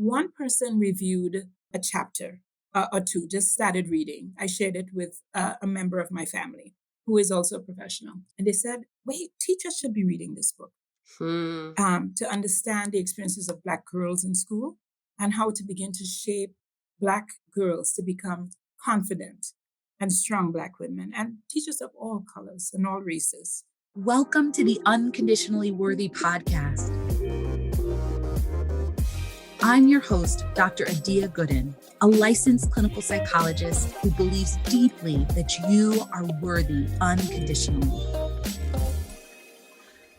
one person reviewed a chapter or two, just started reading. I shared it with a member of my family who is also a professional. And they said, wait, teachers should be reading this book to understand the experiences of Black girls in school and how to begin to shape Black girls to become confident and strong Black women, and teachers of all colors and all races. Welcome to the Unconditionally Worthy Podcast. I'm your host, Dr. Adia Gooden, a licensed clinical psychologist who believes deeply that you are worthy unconditionally.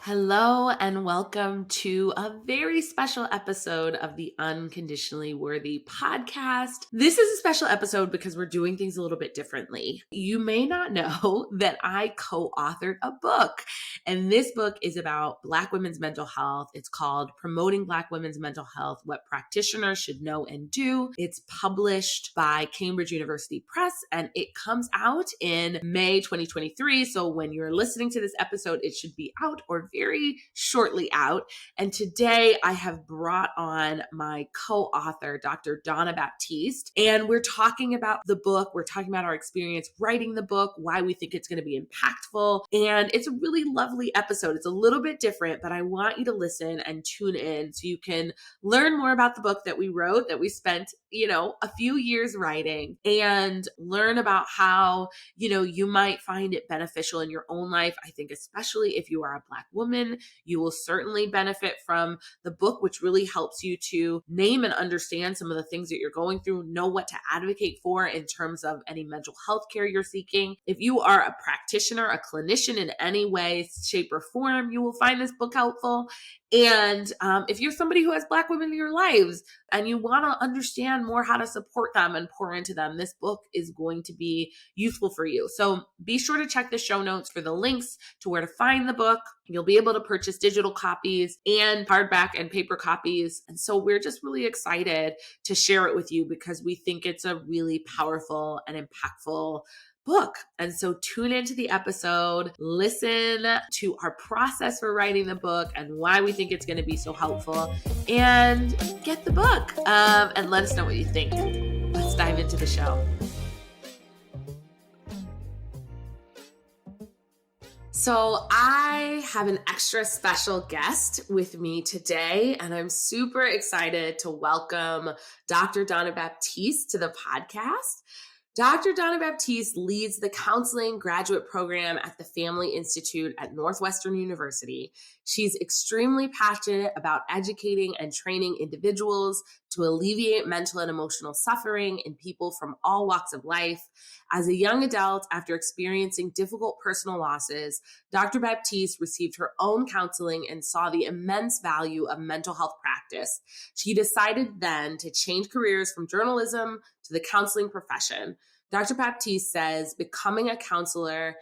Hello and welcome to a very special episode of the Unconditionally Worthy Podcast. This is a special episode because we're doing things a little bit differently. You may not know that I co-authored a book, and this book is about Black women's mental health. It's called Promoting Black Women's Mental Health, What Practitioners Should Know and Do. It's published by Cambridge University Press, and it comes out in May 2023. So when you're listening to this episode, it should be out or very shortly out. And today I have brought on my co-author, Dr. Donna Baptiste, and we're talking about the book. We're talking about our experience writing the book, why we think it's going to be impactful. And it's a really lovely episode. It's a little bit different, but I want you to listen and tune in so you can learn more about the book that we wrote, that we spent, a few years writing, and learn about how, you might find it beneficial in your own life. I think especially if you are a Black woman, you will certainly benefit from the book, which really helps you to name and understand some of the things that you're going through, know what to advocate for in terms of any mental health care you're seeking. If you are a practitioner, a clinician in any way, shape, or form, you will find this book helpful. And if you're somebody who has Black women in your lives and you want to understand more how to support them and pour into them, this book is going to be useful for you. So be sure to check the show notes for the links to where to find the book. You'll be able to purchase digital copies and hardback and paper copies. And so we're just really excited to share it with you because we think it's a really powerful and impactful book. And so tune into the episode, listen to our process for writing the book and why we think it's going to be so helpful, and get the book and let us know what you think. Let's dive into the show. So I have an extra special guest with me today, and I'm super excited to welcome Dr. Donna Baptiste to the podcast. Dr. Donna Baptiste leads the counseling graduate program at the Family Institute at Northwestern University. She's extremely passionate about educating and training individuals to alleviate mental and emotional suffering in people from all walks of life. As a young adult, after experiencing difficult personal losses, Dr. Baptiste received her own counseling and saw the immense value of mental health practice. She decided then to change careers from journalism to the counseling profession. Dr. Baptiste says becoming a counselor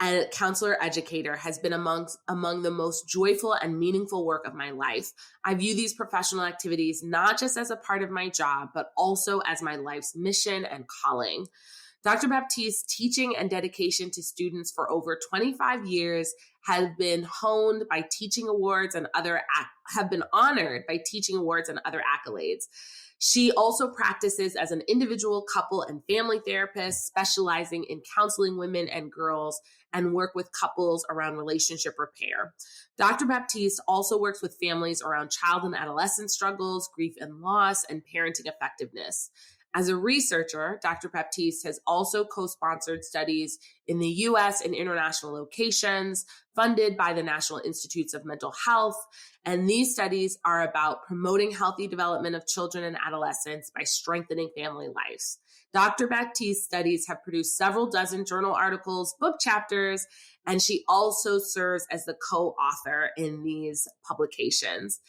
and a counselor educator has been among the most joyful and meaningful work of my life. I view these professional activities not just as a part of my job, but also as my life's mission and calling. Dr. Baptiste's teaching and dedication to students for over 25 years have been honored by teaching awards and other accolades. She also practices as an individual, couple, and family therapist, specializing in counseling women and girls and work with couples around relationship repair. Dr. Baptiste also works with families around child and adolescent struggles, grief and loss, and parenting effectiveness. As a researcher, Dr. Baptiste has also co-sponsored studies in the U.S. and international locations funded by the National Institutes of Mental Health. And these studies are about promoting healthy development of children and adolescents by strengthening family lives. Dr. Baptiste's studies have produced several dozen journal articles, book chapters, and she also serves as the co-author in these publications.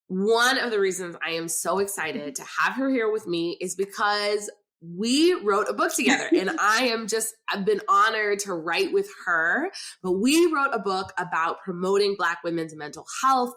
One of the reasons I am so excited to have her here with me is because we wrote a book together, and I've been honored to write with her, but we wrote a book about promoting Black women's mental health,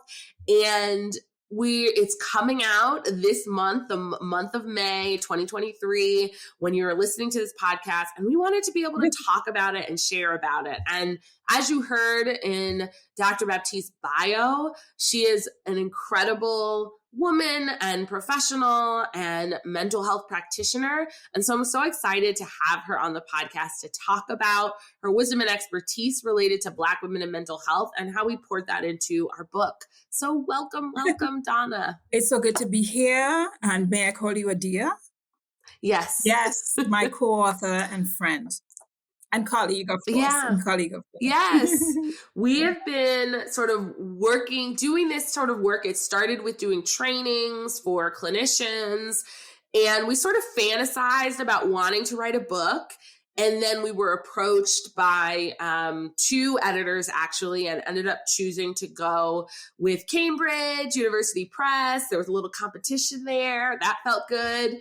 and it's coming out this month, the month of May 2023, when you're listening to this podcast, and we wanted to be able to talk about it and share about it. And as you heard in Dr. Baptiste's bio, she is an incredible woman and professional and mental health practitioner. And so I'm so excited to have her on the podcast to talk about her wisdom and expertise related to Black women and mental health and how we poured that into our book. So welcome, Donna. It's so good to be here. And may I call you a dear? Yes. Yes, my co-author and friend. And colleague, of course. Yeah. And colleague, of course. Yes. We have been sort of doing this sort of work. It started with doing trainings for clinicians, and we sort of fantasized about wanting to write a book. And then we were approached by 2 editors, actually, and ended up choosing to go with Cambridge University Press. There was a little competition there. That felt good.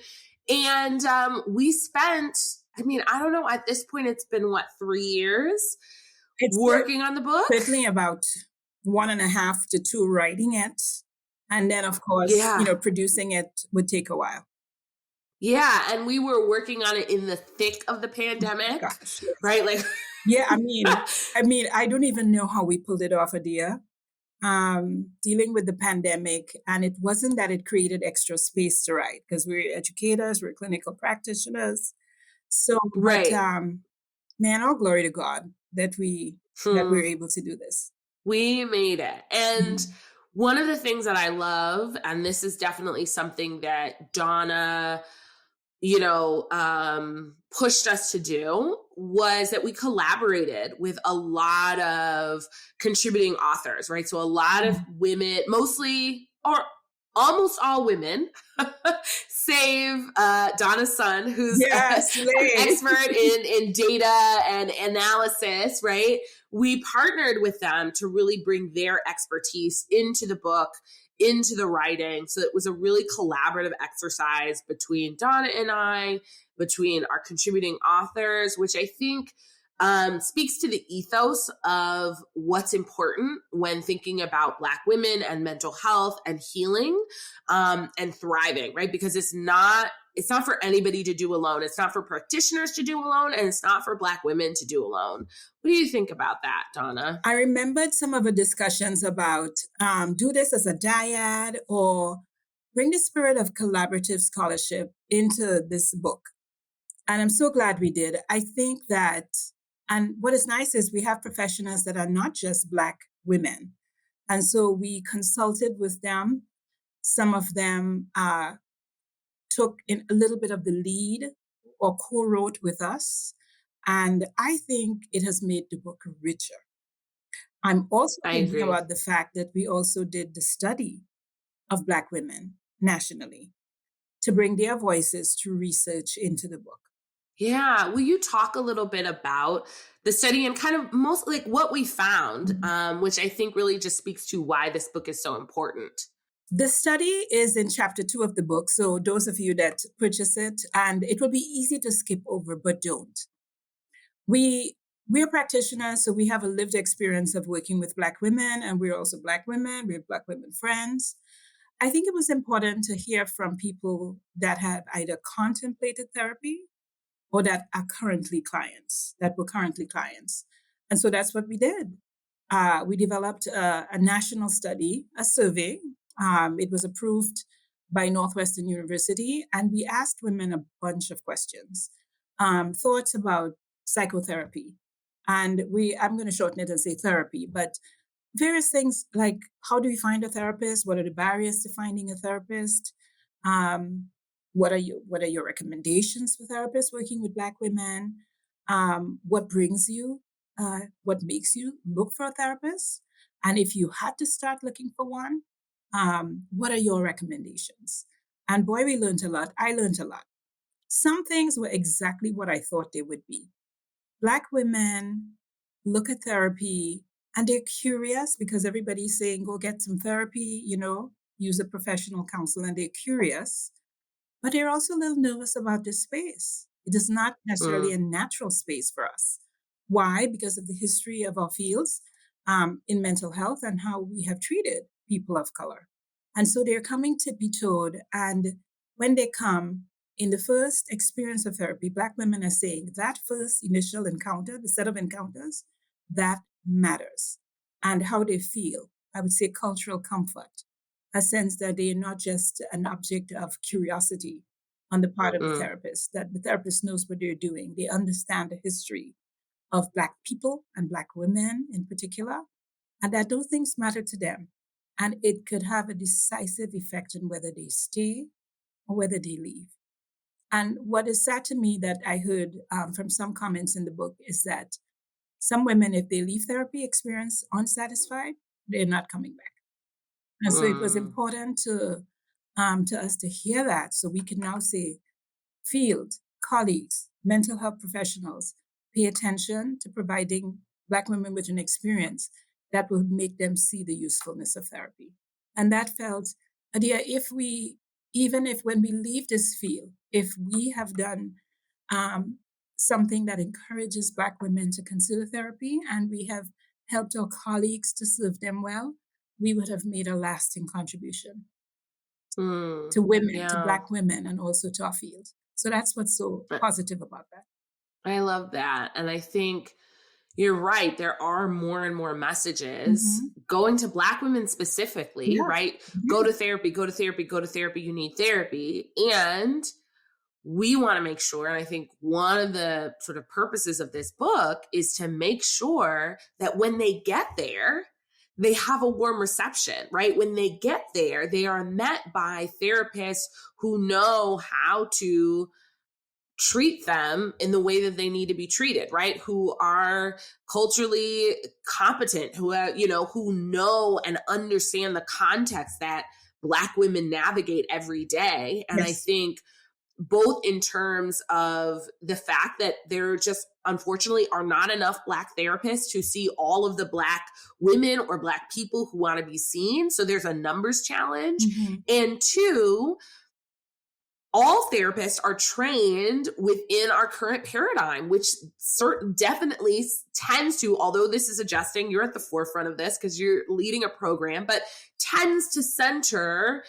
And we spent, I don't know, at this point, it's been 3 years working on the book? Certainly about 1.5 to 2 writing it. And then, of course, producing it would take a while. Yeah. And we were working on it in the thick of the pandemic, right? Like, yeah, I don't even know how we pulled it off, Adia. Dealing with the pandemic. And it wasn't that it created extra space to write, because we're educators, we're clinical practitioners. So, right. But all glory to God that we're able to do this. We made it. And one of the things that I love, and this is definitely something that Donna, pushed us to do, was that we collaborated with a lot of contributing authors, right? So a lot of women, mostly or almost all women, save Donna's son, who's an expert in data and analysis, right? We partnered with them to really bring their expertise into the book, into the writing. So it was a really collaborative exercise between Donna and I, between our contributing authors, which I think speaks to the ethos of what's important when thinking about Black women and mental health and healing and thriving, right? Because it's not for anybody to do alone. It's not for practitioners to do alone, and it's not for Black women to do alone. What do you think about that, Donna? I remembered some of the discussions about do this as a dyad or bring the spirit of collaborative scholarship into this book. And I'm so glad we did. I think that, and what is nice is we have professionals that are not just Black women. And so we consulted with them. Some of them took in a little bit of the lead or co-wrote with us. And I think it has made the book richer. I'm also thinking about the fact that we also did the study of Black women nationally to bring their voices to research into the book. Yeah. Will you talk a little bit about the study and kind of most like what we found, which I think really just speaks to why this book is so important? The study is in chapter 2 of the book. So those of you that purchase it, and it will be easy to skip over, but don't. We're practitioners, so we have a lived experience of working with Black women, and we're also Black women. We have Black women friends. I think it was important to hear from people that have either contemplated therapy or that are currently clients, And so that's what we did. We developed a national study, a survey. It was approved by Northwestern University, and we asked women a bunch of questions, thoughts about psychotherapy. And I'm going to shorten it and say therapy, but various things like, how do we find a therapist? What are the barriers to finding a therapist? What are your recommendations for therapists working with Black women? What brings you? What makes you look for a therapist? And if you had to start looking for one, what are your recommendations? And boy, we learned a lot. I learned a lot. Some things were exactly what I thought they would be. Black women look at therapy and they're curious because everybody's saying, go get some therapy, use a professional counsel, and they're curious. But they're also a little nervous about this space. It is not necessarily a natural space for us. Why? Because of the history of our fields in mental health and how we have treated people of color. And so they're coming to be told. And when they come, in the first experience of therapy, Black women are saying that first initial encounter, the set of encounters, that matters. And how they feel, I would say cultural comfort. a sense that they're not just an object of curiosity on the part of the Mm, therapist, that the therapist knows what they're doing. They understand the history of Black people and Black women in particular, and that those things matter to them. And it could have a decisive effect on whether they stay or whether they leave. And what is sad to me that I heard from some comments in the book is that some women, if they leave therapy, experience unsatisfied, they're not coming back. And so it was mm, important to us to hear that, so we can now say, field, colleagues, mental health professionals, pay attention to providing Black women with an experience that will make them see the usefulness of therapy. And that felt, Adia, even if when we leave this field, if we have done um, something that encourages Black women to consider therapy and we have helped our colleagues to serve them well, we would have made a lasting contribution mm. to women, to Yeah. Black women, and also to our field. So that's what's so positive about that. I love that. And I think you're right. There are more and more messages Mm-hmm. going to Black women specifically, Yeah. right? Go Yeah. to therapy, go to therapy, go to therapy. You need therapy. And we want to make sure, and I think one of the sort of purposes of this book is to make sure that when they get there, they have a warm reception, right? When they get there, they are met by therapists who know how to treat them in the way that they need to be treated, right? Who are culturally competent, who know and understand the context that Black women navigate every day. And I Yes. think both in terms of the fact that there just unfortunately are not enough Black therapists to see all of the Black women or Black people who want to be seen. So there's a numbers challenge. Mm-hmm. And two, all therapists are trained within our current paradigm, which definitely tends to, although this is adjusting, you're at the forefront of this because you're leading a program, but tends to center,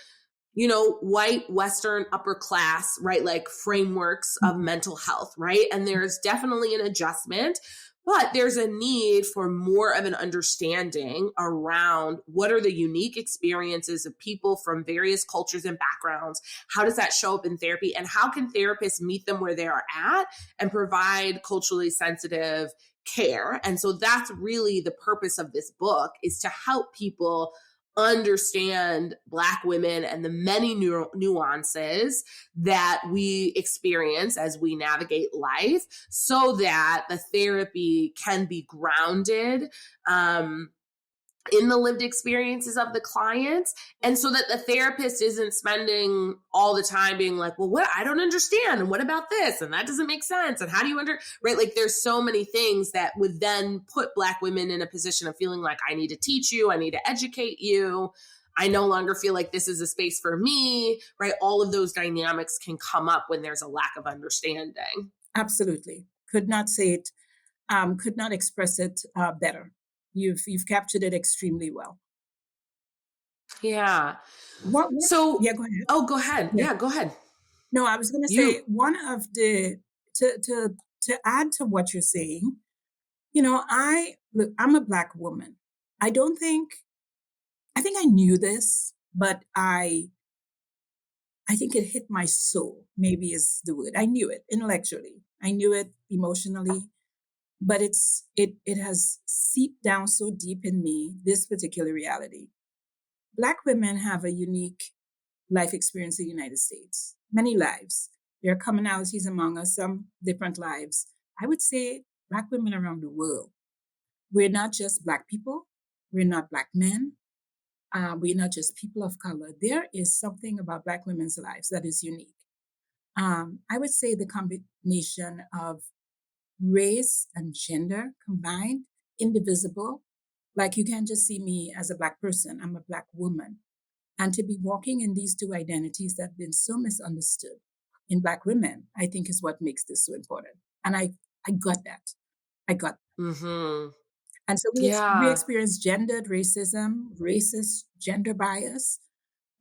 white, Western, upper class, right? Like frameworks of mental health, right? And there's definitely an adjustment, but there's a need for more of an understanding around what are the unique experiences of people from various cultures and backgrounds. How does that show up in therapy? And how can therapists meet them where they are at and provide culturally sensitive care? And so that's really the purpose of this book, is to help people understand Black women and the many nuances that we experience as we navigate life, so that the therapy can be grounded in the lived experiences of the clients, and so that the therapist isn't spending all the time being like, well, what, I don't understand, and what about this, and that doesn't make sense, and how do you right? Like there's so many things that would then put Black women in a position of feeling like, I need to teach you, I need to educate you, I no longer feel like this is a space for me, right? All of those dynamics can come up when there's a lack of understanding. Absolutely. Could not say it, could not express it better. You've captured it extremely well. Yeah. What So, yeah, go ahead. oh, go ahead. Yeah. Yeah, go ahead. No, I was gonna say You. one of the to add to what you're saying, I'm a Black woman. I don't think I think I knew this, but I think it hit my soul, maybe is the word. I knew it intellectually. I knew it emotionally, but it has seeped down so deep in me, this particular reality. Black women have a unique life experience in the United States, many lives. There are commonalities among us, some different lives. I would say Black women around the world. We're not just Black people. We're not Black men. We're not just people of color. There is something about Black women's lives that is unique. I would say the combination of race and gender combined, indivisible. Like you can't just see me as a Black person, I'm a Black woman. And to be walking in these two identities that have been so misunderstood in Black women, I think is what makes this so important. And I got that. I got that. Mm-hmm. And so we Yeah. experience gendered racism, racist gender bias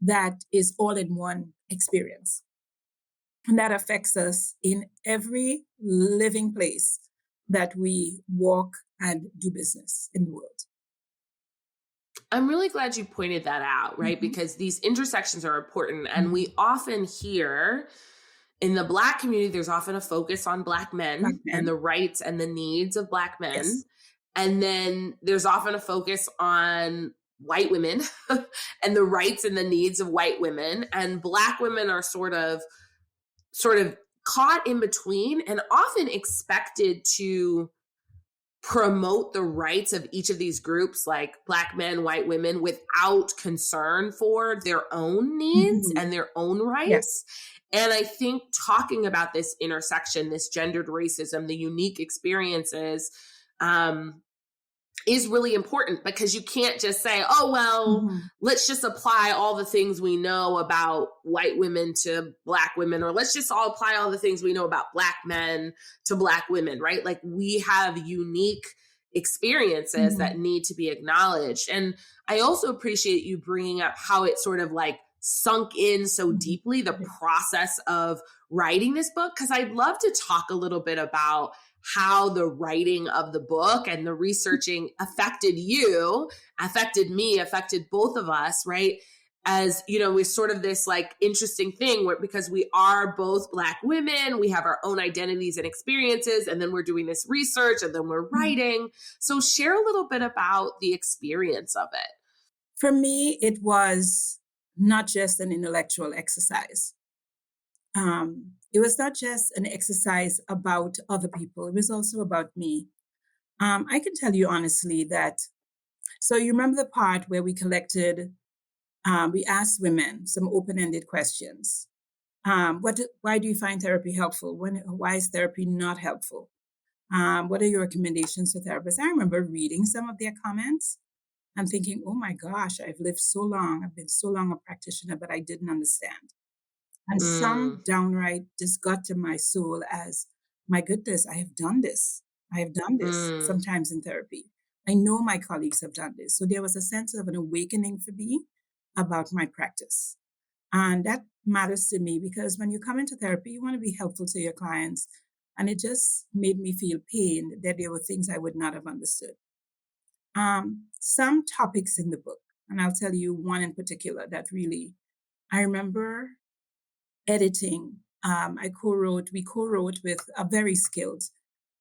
that is all in one experience. And that affects us in every living place that we walk and do business in the world. I'm really glad you pointed that out, right? Mhm. Because these intersections are important. And Mhm. we often hear in the Black community, there's often a focus on Black Black men and men. the rights and the needs of Black men. Yes. And then there's often a focus on white women and the rights and the needs of white women. And Black women are sort of caught in between and often expected to promote the rights of each of these groups, like Black men, white women, without concern for their own needs Mhm. and their own Yes. rights. And I think talking about this intersection, this gendered racism, the unique experiences, um, is really important, because you can't just say, oh, well, Mhm. let's just apply all the things we know about white women to Black women, or let's just all apply all the things we know about Black men to Black women, right? Like, we have unique experiences that Mhm. need to be acknowledged. And I also appreciate you bringing up how it sort of like sunk in so Mhm. deeply, the process of writing this book, because I'd love to talk a little bit about how the writing of the book and the researching affected you, affected me, affected both of us, right? As you know, we're sort of this like interesting thing where, because we are both Black women, we have our own identities and experiences, and then we're doing this research and then we're Mhm. writing. So share a little bit about the experience of it. For me, it was not just an intellectual exercise. It was not just an exercise about other people. It was also about me. I can tell you honestly that, so you remember the part where we collected, we asked women some open-ended questions. Why do you find therapy helpful? Why is therapy not helpful? What are your recommendations to therapists? I remember reading some of their comments and thinking, oh my gosh, I've lived so long. I've been so long a practitioner, but I didn't understand. And Mm, some downright just got to my soul as, my goodness, I have done this. I have done this mm, sometimes in therapy. I know my colleagues have done this. So there was a sense of an awakening for me about my practice. And that matters to me because when you come into therapy, you want to be helpful to your clients. And it just made me feel pain that there were things I would not have understood. Some topics in the book, and I'll tell you one in particular that really, I remember editing. We co wrote with a very skilled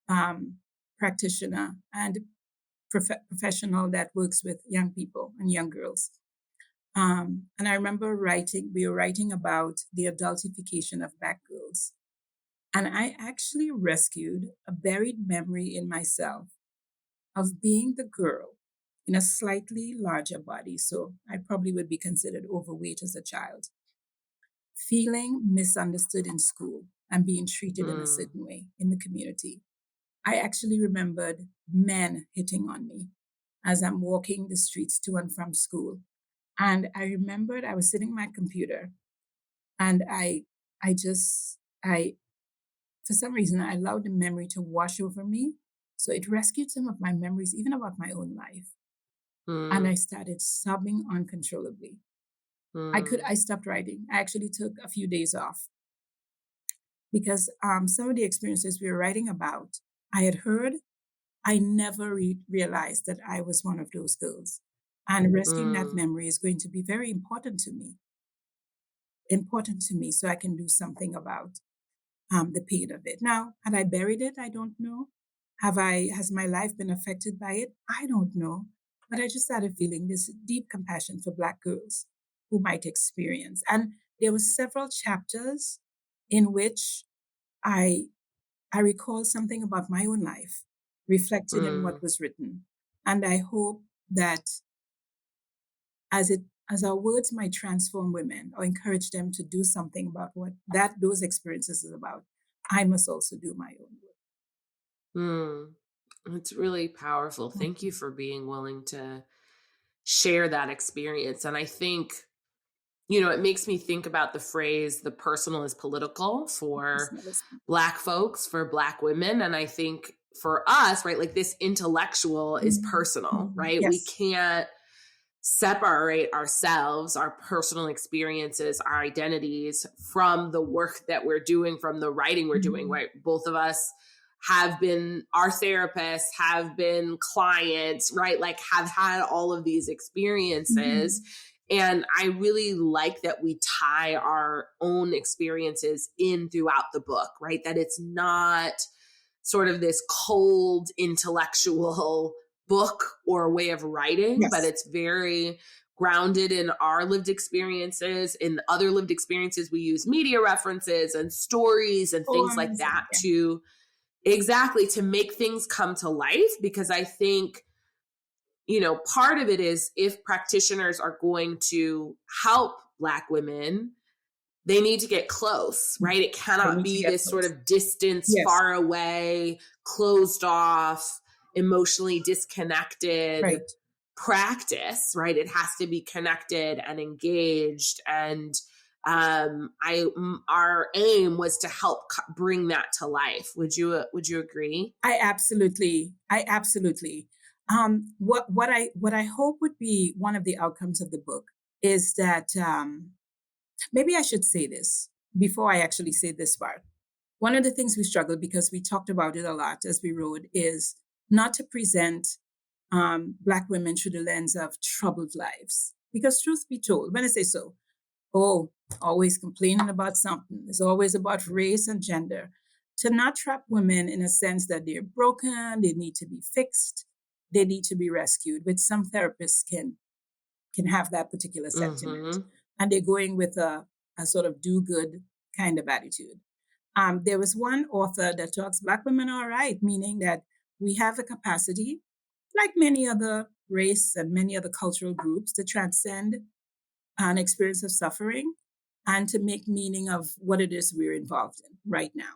um, practitioner and professional that works with young people and young girls. And I remember we were writing about the adultification of Black girls. And I actually rescued a buried memory in myself of being the girl in a slightly larger body. So I probably would be considered overweight as a child, feeling misunderstood in school and being treated in a mm, certain way in the community. I actually remembered men hitting on me as I'm walking the streets to and from school. And I remembered I was sitting at my computer and I just, I, for some reason, I allowed the memory to wash over me. So it rescued some of my memories, even about my own life. And I mm, started sobbing uncontrollably. mm, I stopped writing. I actually took a few days off because some of the experiences we were writing about, I had heard. I never realized that I was one of those girls. And rescuing that mm, memory is going to be very important to me so I can do something about the pain of it. Now, had I buried it? I don't know. Has my life been affected by it? I don't know. But I just started feeling this deep compassion for Black girls who might experience. And there were several chapters in which I I recall something about my own life reflected in what mm. was written. And I hope that as it as our words might transform women or encourage them to do something about what that those experiences is about, I must also do my own Mm. It's really powerful. work. Thank you for being willing to share that experience. And I think, it makes me think about the phrase, the personal is political, for Black folks, for Black women. And I think for us, right, like this intellectual is Mhm, personal, mhm. right? We Yes. can't separate ourselves, our personal experiences, our identities from the work that we're doing, from the writing we're doing, Mhm, right? Both of us have been our therapists, have been clients, right? Like have had all of these experiences. And I really like that we tie our own experiences in throughout the book, right? That it's not sort of this cold intellectual book or way of writing, but Yes. it's very grounded in our lived experiences. In other lived experiences, we use media references and stories and Oh, things like amazing. that Yeah. to exactly to make things come to life. Because I think, part of it is if practitioners are going to help Black women, they need to get close, right? It They cannot need to be get this sort close. of distance, Yes. far away, closed off, emotionally disconnected Right. practice, right? It has to be connected and engaged. And our aim was to help bring that to life. Would you agree? I absolutely. What I hope would be one of the outcomes of the book is that maybe I should say this before I actually say this part. One of the things we struggled because we talked about it a lot as we wrote is not to present Black women through the lens of troubled lives. Because truth be told, when I say so, oh, always complaining about something. It's always about race and gender. To not trap women in a sense that they're broken, they need to be fixed, they need to be rescued, which some therapists can have that particular sentiment. Mm-hmm. And they're going with a sort of do good kind of attitude. There was one author that talks Black women are right, meaning that we have a capacity, like many other race and many other cultural groups, to transcend an experience of suffering and to make meaning of what it is we're involved in right now.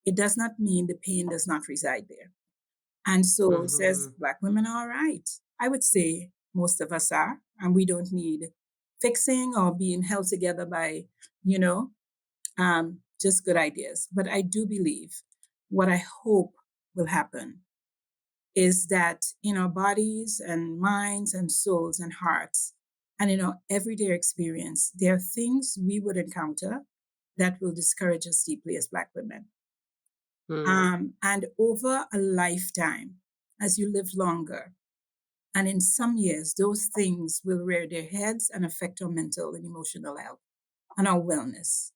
It does not mean the pain does not reside there. And so it Mm-hmm. says Black women are all right. I would say most of us are, and we don't need fixing or being held together by, you know, just good ideas. But I do believe what I hope will happen is that in our bodies and minds and souls and hearts and in our everyday experience, there are things we would encounter that will discourage us deeply as Black women. Mm-hmm. And over a lifetime, as you live longer, and in some years, those things will rear their heads and affect our mental and emotional health and our wellness.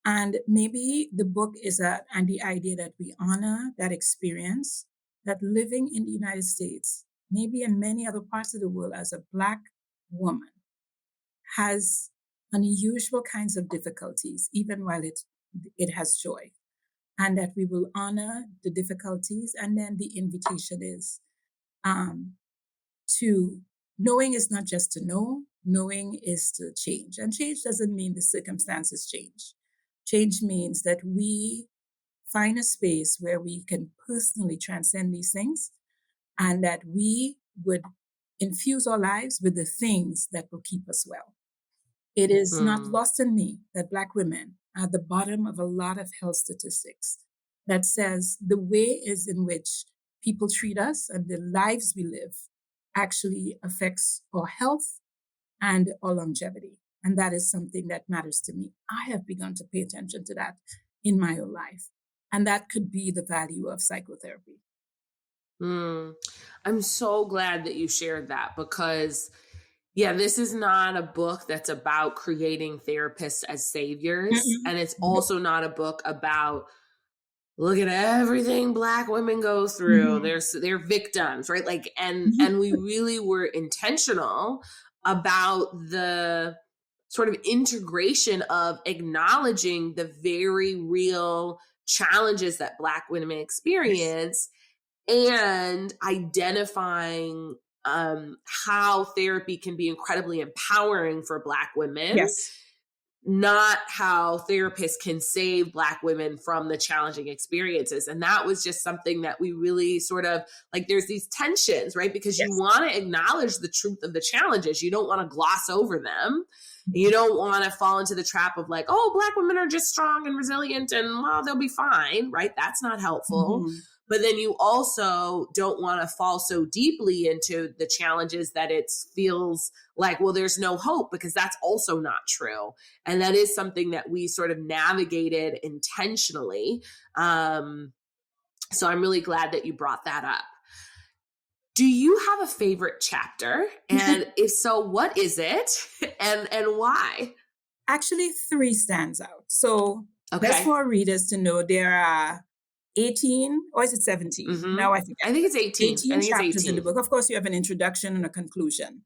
And maybe the book is and the idea that we honor that experience, that living in the United States, maybe in many other parts of the world as a Black woman, has unusual kinds of difficulties, even while it has joy. And that we will honor the difficulties. And then the invitation is um, to knowing is not just to know, knowing is to change. And change doesn't mean the circumstances change. Change means that we find a space where we can personally transcend these things and that we would infuse our lives with the things that will keep us well. It is not Mm-hmm. lost on me that Black women are at the bottom of a lot of health statistics that says the way is in which people treat us and the lives we live actually affects our health and our longevity. And that is something that matters to me. I have begun to pay attention to that in my own life. And that could be the value of psychotherapy. I'm so glad that you shared that because, yeah, this is not a book that's about creating therapists as saviors. Mm-mm. And it's Nope. also not a book about look at everything Black women go through. Mhm. They're victims, right? Like, Mhm. and we really were intentional about the sort of integration of acknowledging the very real challenges that Black women Yes. experience and identifying how therapy can be incredibly empowering for Black women, Yes. not how therapists can save Black women from the challenging experiences. And that was just something that we really sort of like, there's these tensions, right? Because you Yes. want to acknowledge the truth of the challenges. You don't want to gloss over them. You don't want to fall into the trap of like, oh, Black women are just strong and resilient and well, they'll be fine, right? That's not helpful. Mhm. But then you also don't want to fall so deeply into the challenges that it feels like, well, there's no hope, because that's also not true. And that is something that we sort of navigated intentionally. So I'm really glad that you brought that up. Do you have a favorite chapter? And if so, what is it and why? Actually, three stands out. So just Okay. for our readers to know, there are 18, or is it 17? Mm-hmm. Now I forget. I think it's 18. I 18 think it's chapters in the 18. book. Of course, you have an introduction and a conclusion.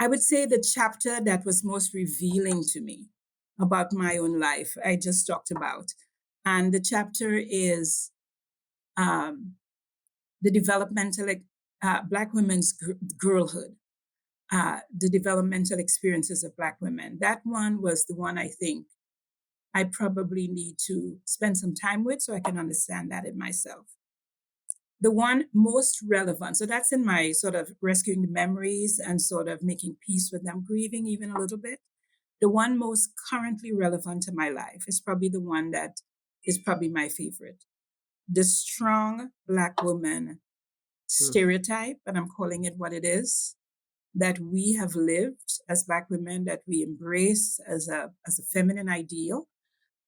I would say the chapter that was most revealing to me about my own life, I just talked about. And the chapter is um, the developmental, Black women's girlhood, the developmental experiences of Black women. That one was the one I think I probably need to spend some time with so I can understand that in myself. The one most relevant, so that's in my sort of rescuing the memories and sort of making peace with them, grieving even a little bit. The one most currently relevant to my life is probably the one that is probably my favorite. The strong Black woman stereotype, and I'm calling it what it is, that we have lived as Black women, that we embrace as a feminine ideal,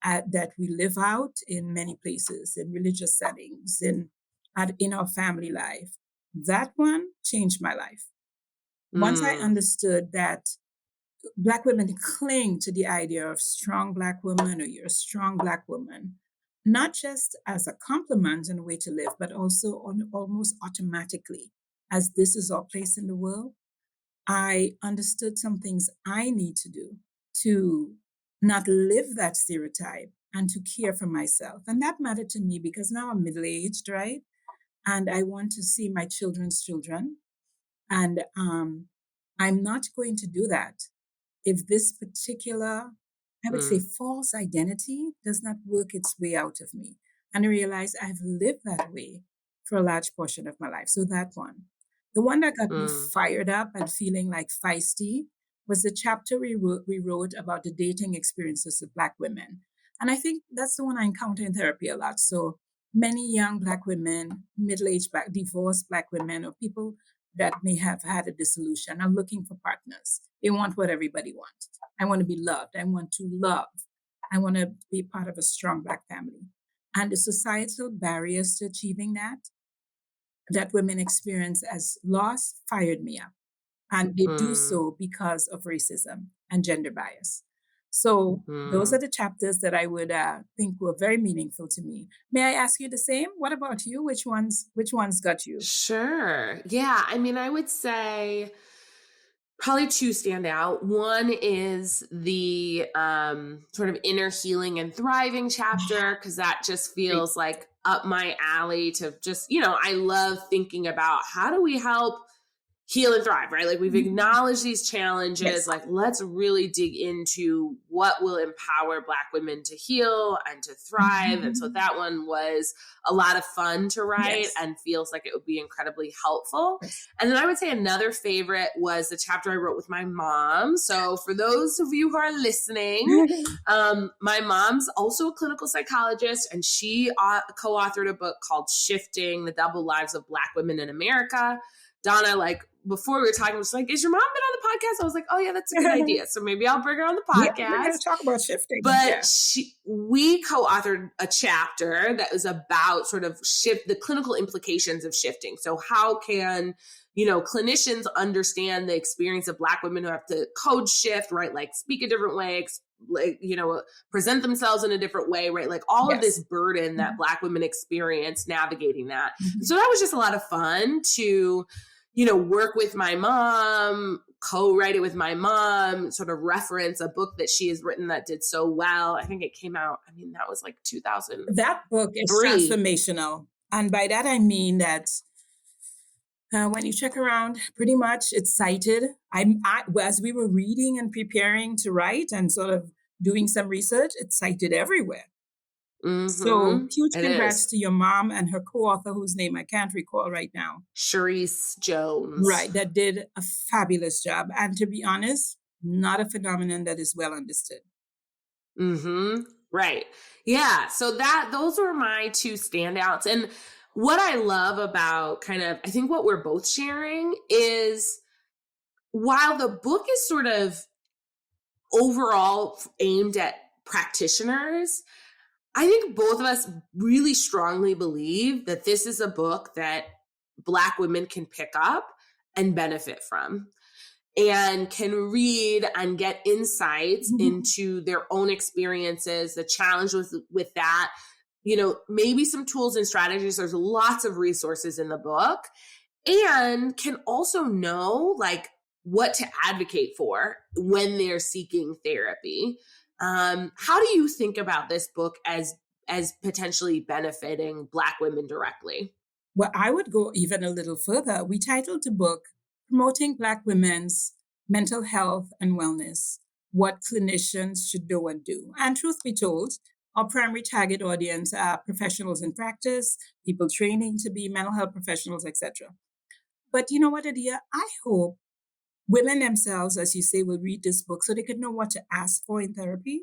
that we live out in many places, in religious settings, in our family life. That one changed my life. Once I Mm, understood that Black women cling to the idea of strong Black woman, or you're a strong Black woman, not just as a compliment and a way to live, but also almost automatically, as this is our place in the world. I understood some things I need to do to not live that stereotype and to care for myself. And that mattered to me because now I'm middle aged, right? And I want to see my children's children. And I'm not going to do that if this particular, I would say, mm, false identity does not work its way out of me. And I realize I've lived that way for a large portion of my life. So that one. The one that got me mm, fired up and feeling like feisty was the chapter we wrote about the dating experiences of Black women. And I think that's the one I encounter in therapy a lot. So many young Black women, middle-aged Black, divorced Black women, or people that may have had a dissolution are looking for partners. They want what everybody wants. I want to be loved. I want to love. I want to be part of a strong Black family. And the societal barriers to achieving that women experience as loss fired me up. And they do mm, so because of racism and gender bias. So those are mm. the chapters that I would think were very meaningful to me. May I ask you the same? What about you? Which ones got you? Sure. Yeah. I mean, I would say probably two stand out. One is the sort of inner healing and thriving chapter, because that just Great. feels like up my alley to just, I love thinking about how do we help heal and thrive, right? Like we've acknowledged these challenges. Yes. Like let's really dig into what will empower Black women to heal and to thrive. And so that one was a lot of fun to write Yes. and feels like it would be incredibly helpful. Yes. And then I would say another favorite was the chapter I wrote with my mom. So for those of you who are listening, my mom's also a clinical psychologist, and she co-authored a book called Shifting: The Double Lives of Black Women in America. Donna, like before we were talking, was like, "Is your mom been on the podcast?" I was like, "Oh yeah, that's a good idea." So maybe I'll bring her on the Yeah, we're going podcast. to talk about shifting. But Yeah. we co-authored a chapter that was about sort of the clinical implications of shifting. So how can clinicians understand the experience of Black women who have to code shift, right? Like speak a different way, like present themselves in a different way, right? Like all of this Yes. burden that Black women experience navigating that. Mhm. So that was just a lot of fun to work with my mom, co-write it with my mom, sort of reference a book that she has written that did so well. I think it came out, that was like 2003. That book is transformational. And by that, I mean that when you check around, pretty much it's cited. As we were reading and preparing to write and sort of doing some research, it's cited everywhere. So Mm-hmm. huge It congrats is. to your mom and her co-author, whose name I can't recall right now. Charisse Jones. Right, that did a fabulous job. And to be honest, not a phenomenon that is well understood. Mm-hmm. Right. Yeah. So those were my two standouts. And what I love about I think what we're both sharing is while the book is sort of overall aimed at practitioners, I think both of us really strongly believe that this is a book that Black women can pick up and benefit from and can read and get insights into their own experiences, the challenge with that, maybe some tools and strategies. There's lots of resources in the book, and can also know like what to advocate for when they're seeking therapy. How do you think about this book as potentially benefiting Black women directly? Well, I would go even a little further. We titled the book Promoting Black Women's Mental Health and Wellness, What Clinicians Should Know and Do. And truth be told, our primary target audience are professionals in practice, people training to be mental health professionals, etc. But you know what, Adia? I hope women themselves, as you say, will read this book so they can know what to ask for in therapy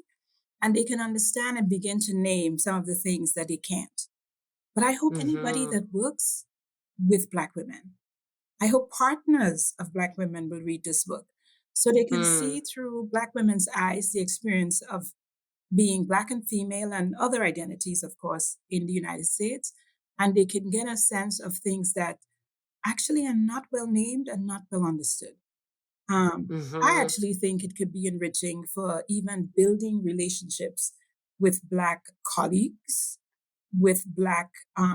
and they can understand and begin to name some of the things that they can't. But I hope anybody Mm-hmm. that works with Black women, I hope partners of Black women will read this book so they can see Mm. through Black women's eyes the experience of being Black and female and other identities, of course, in the United States. And they can get a sense of things that actually are not well named and not well understood. I Mm-hmm. actually think it could be enriching for even building relationships with Black colleagues, with Black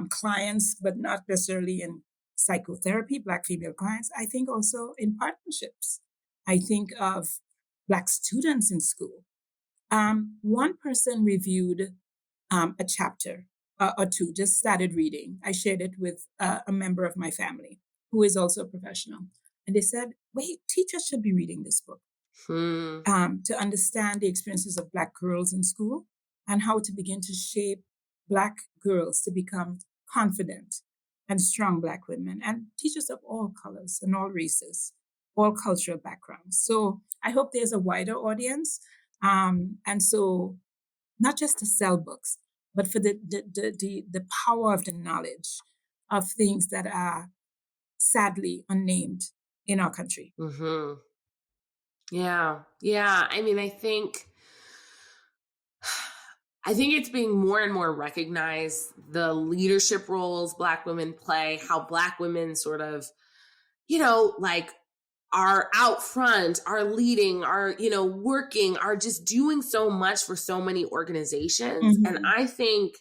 clients, but not necessarily in psychotherapy, Black female clients. I think also in partnerships. I think of Black students in school. One person reviewed a chapter or two, just started reading. I shared it with a member of my family who is also a professional. And they said, wait, teachers should be reading this book Hmm. to understand the experiences of Black girls in school and how to begin to shape Black girls to become confident and strong Black women, and teachers of all colors and all races, all cultural backgrounds. So I hope there's a wider audience. And so not just to sell books, but for the power of the knowledge of things that are sadly unnamed in our country. Mm-hmm. Yeah. Yeah. I mean, I think it's being more and more recognized, the leadership roles Black women play, how Black women sort of, like are out front, are leading, are, working, are just doing so much for so many organizations. And Mhm. I think,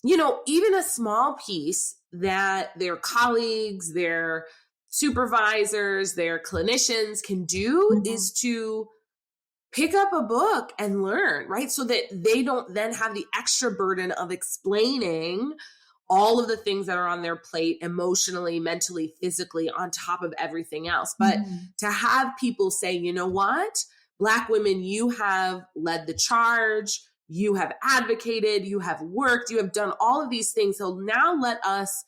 even a small piece that their colleagues, their supervisors, their clinicians can do Mhm. is to pick up a book and learn, right? So that they don't then have the extra burden of explaining all of the things that are on their plate emotionally, mentally, physically, on top of everything else. But Mhm. to have people say, you know what, Black women, you have led the charge, you have advocated, you have worked, you have done all of these things. So now let us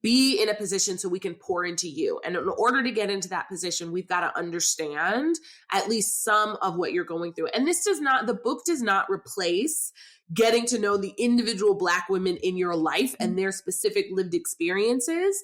be in a position so we can pour into you. And in order to get into that position, we've got to understand at least some of what you're going through. And the book does not replace getting to know the individual Black women in your life and their specific lived experiences.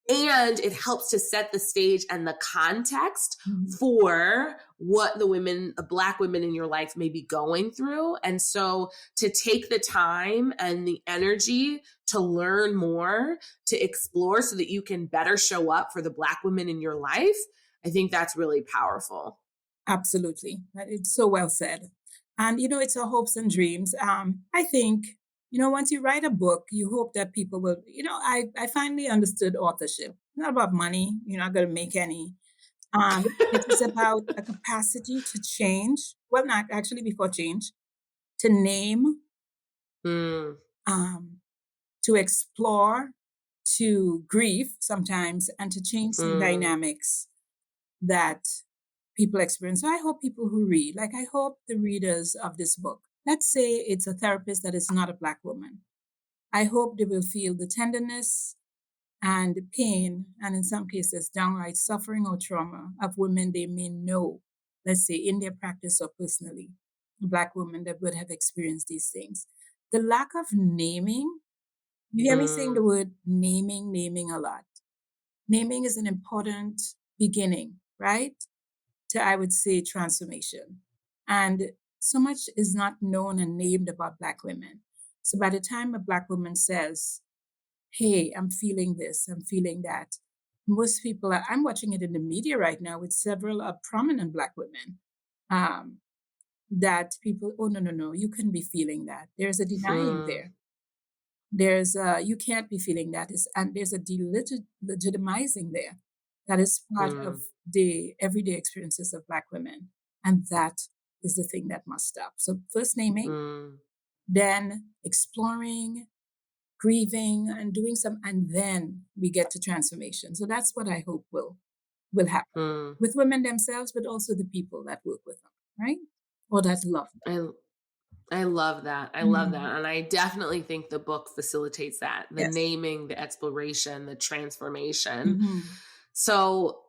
And it helps to set the stage and the context Mhm. for what the Black women in your life may be going through. And so to take the time and the energy to learn more, to explore so that you can better show up for the Black women in your life, I think that's really powerful. Absolutely. It's so well said. And, it's our hopes and dreams. I think, once you write a book, you hope that people will, I finally understood authorship. It's not about money. You're not going to make any. It is about a capacity to change. Well, not actually before change, to name, Mm, um, to explore, to grieve sometimes, and to change some mm, dynamics that people experience. So I hope people who read, like I hope the readers of this book, let's say it's a therapist that is not a Black woman. I hope they will feel the tenderness and the pain, and in some cases, downright suffering or trauma of women they may know, let's say in their practice or personally, Black women that would have experienced these things. The lack of naming, you hear me saying mm, the word naming a lot. Naming is an important beginning, right? To, I would say, transformation. And so much is not known and named about Black women. So by the time a Black woman says, hey, I'm feeling this, I'm feeling that, most people I'm watching it in the media right now with several prominent Black women, um, that people, oh, no, no, no, you couldn't be feeling that. There's a denying Hmm. there. There's you can't be feeling that is, and there's a legitimizing there. That is part of Hmm. the everyday experiences of Black women, and that is the thing that must stop. So first naming, Hmm. then exploring, grieving, and doing some, and then we get to transformation. So that's what I hope will happen Hmm. with women themselves, but also the people that work with them, right? Or that love them. I I love that. I love Mhm. that. And I definitely think the book facilitates that, the Yes. naming, the exploration, the transformation. Hmm. So,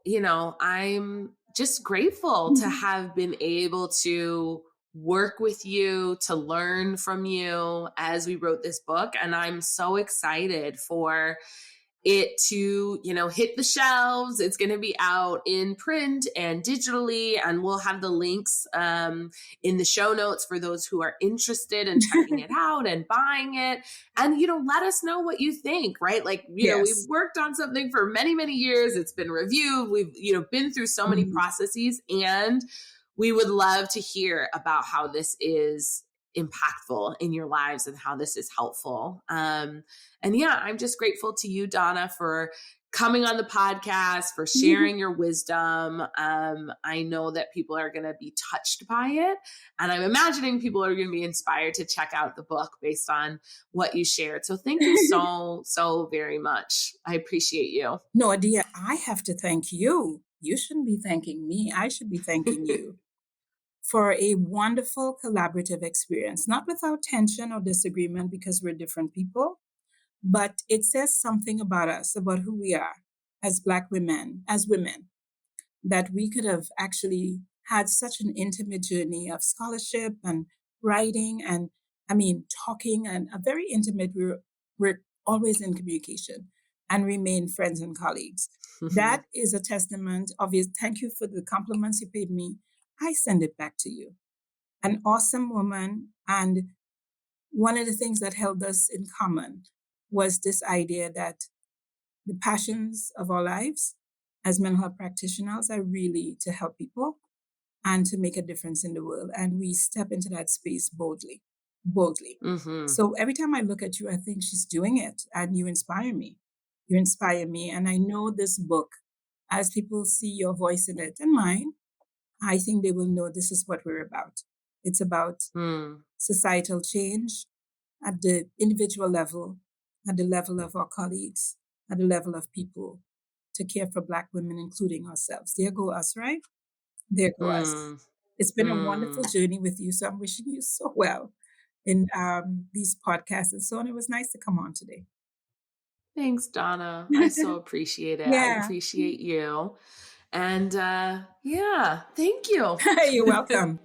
I'm just grateful to Hmm. have been able to work with you, to learn from you as we wrote this book. And I'm so excited for it to, hit the shelves. It's going to be out in print and digitally, and we'll have the links in the show notes for those who are interested in checking it out and buying it. And, let us know what you think, right? Like, we've Yes. worked on something for many, many years. It's been reviewed. We've, been through so many Mhm. processes, and we would love to hear about how this is impactful in your lives and how this is helpful. And yeah, I'm just grateful to you, Donna, for coming on the podcast, for sharing your wisdom. I know that people are going to be touched by it. And I'm imagining people are going to be inspired to check out the book based on what you shared. So thank you so, so very much. I appreciate you. No, Adia, I have to thank you. You shouldn't be thanking me. I should be thanking you for a wonderful collaborative experience, not without tension or disagreement because we're different people, but it says something about us, about who we are as Black women, as women, that we could have actually had such an intimate journey of scholarship and writing and, I mean, talking, and a very intimate, we're always in communication and remain friends and colleagues. That is a testament. Obvious. Thank you for the compliments you paid me. I send it back to you. An awesome woman. And one of the things that held us in common was this idea that the passions of our lives as mental health practitioners are really to help people and to make a difference in the world. And we step into that space boldly, boldly. Hmm. So every time I look at you, I think she's doing it, and you inspire me. You inspire me. And I know this book, as people see your voice in it and mine, I think they will know this is what we're about. It's about Mm. societal change at the individual level, at the level of our colleagues, at the level of people, to care for Black women, including ourselves. There go us, right? There go us. Mm. It's been a wonderful Mm. journey with you. So I'm wishing you so well in these podcasts and so on. It was nice to come on today. Thanks, Donna. I so appreciate it. I Yeah, appreciate you. And yeah, thank you. you're welcome.